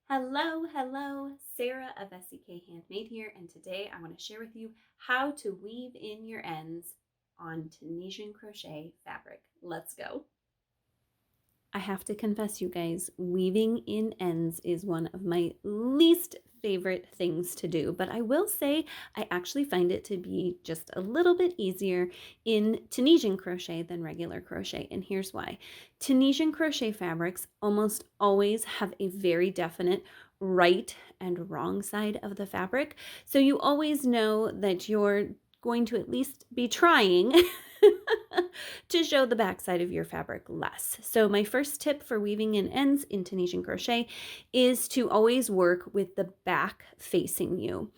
Hello, hello, Sarah of SEK Handmade here, and today I want to share with you how to weave in your ends on Tunisian crochet fabric. Let's go. I have to confess, you guys, weaving in ends is one of my least favorite things to do, but I will say I actually find it to be just a little bit easier in Tunisian crochet than regular crochet, and here's why. Tunisian crochet fabrics almost always have a very definite right and wrong side of the fabric, so you always know that you're going to at least be trying to show the backside of your fabric less. So my first tip for weaving in ends in Tunisian crochet is to always work with the back facing you.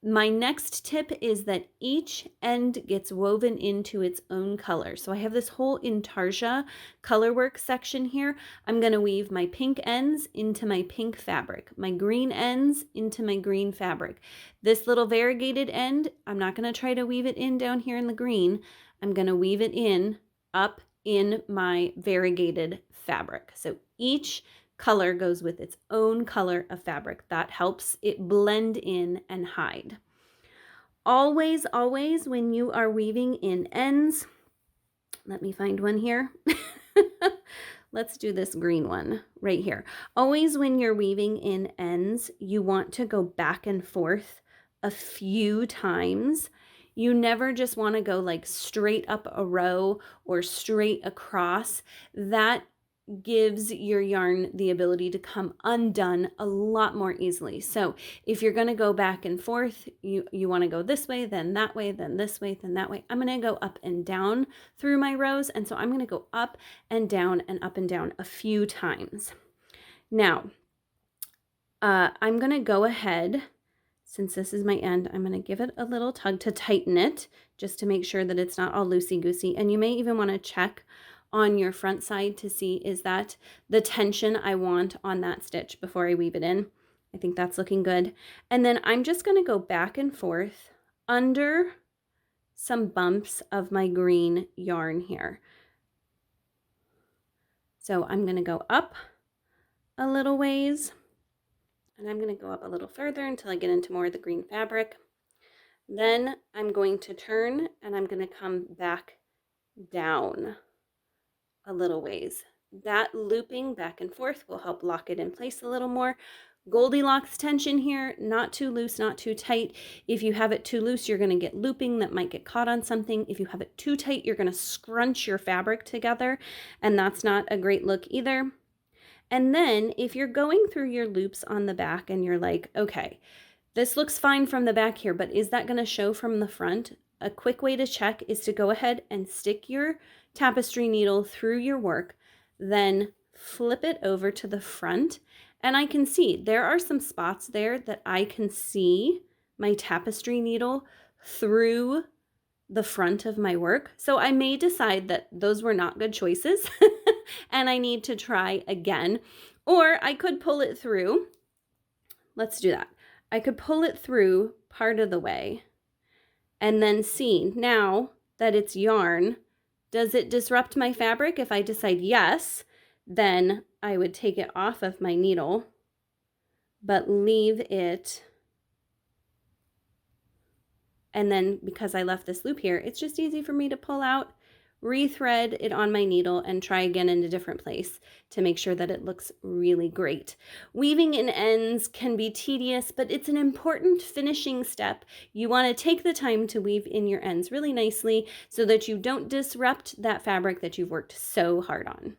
My next tip is that each end gets woven into its own color. So I have this whole intarsia color work section here. I'm going to weave my pink ends into my pink fabric, my green ends into my green fabric. This little variegated end, I'm not going to try to weave it in down here in the green. I'm going to weave it in up in my variegated fabric. So each color goes with its own color of fabric. That helps it blend in and hide. Always, always when you are weaving in ends, let me find one here. Let's do this green one right here. Always when you're weaving in ends, you want to go back and forth a few times. You never just want to go like straight up a row or straight across. That gives your yarn the ability to come undone a lot more easily. So if you're going to go back and forth, you want to go this way, then that way, then this way, then that way. I'm going to go up and down through my rows. And so I'm going to go up and down and up and down a few times. Now, I'm going to go ahead, since this is my end, I'm going to give it a little tug to tighten it just to make sure that it's not all loosey-goosey. And you may even want to check on your front side to see, is that the tension I want on that stitch before I weave it in. I think that's looking good. And then I'm just going to go back and forth under some bumps of my green yarn here. So I'm going to go up a little ways, and I'm going to go up a little further until I get into more of the green fabric. Then I'm going to turn and I'm going to come back down a little ways. That looping back and forth will help lock it in place a little more. Goldilocks tension here, not too loose, not too tight. If you have it too loose, you're going to get looping that might get caught on something. If you have it too tight, you're going to scrunch your fabric together, and that's not a great look either. And then if you're going through your loops on the back and you're like, okay, this looks fine from the back here, but is that going to show from the front? A quick way to check is to go ahead and stick your tapestry needle through your work, then flip it over to the front. And I can see there are some spots there that I can see my tapestry needle through the front of my work. So I may decide that those were not good choices and I need to try again. Or I could pull it through. Let's do that. I could pull it through part of the way and then see now that it's yarn. Does it disrupt my fabric? If I decide yes, then I would take it off of my needle, but leave it. And then because I left this loop here, it's just easy for me to pull out, rethread it on my needle, and try again in a different place to make sure that it looks really great. Weaving in ends can be tedious, but it's an important finishing step. You want to take the time to weave in your ends really nicely so that you don't disrupt that fabric that you've worked so hard on.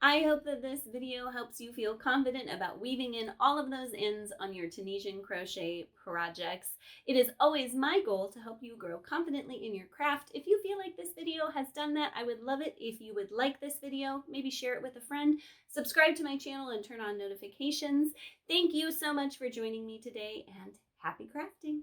I hope that this video helps you feel confident about weaving in all of those ends on your Tunisian crochet projects. It is always my goal to help you grow confidently in your craft. If you feel like this video has done that, I would love it if you would like this video, maybe share it with a friend, subscribe to my channel, and turn on notifications. Thank you so much for joining me today, and happy crafting!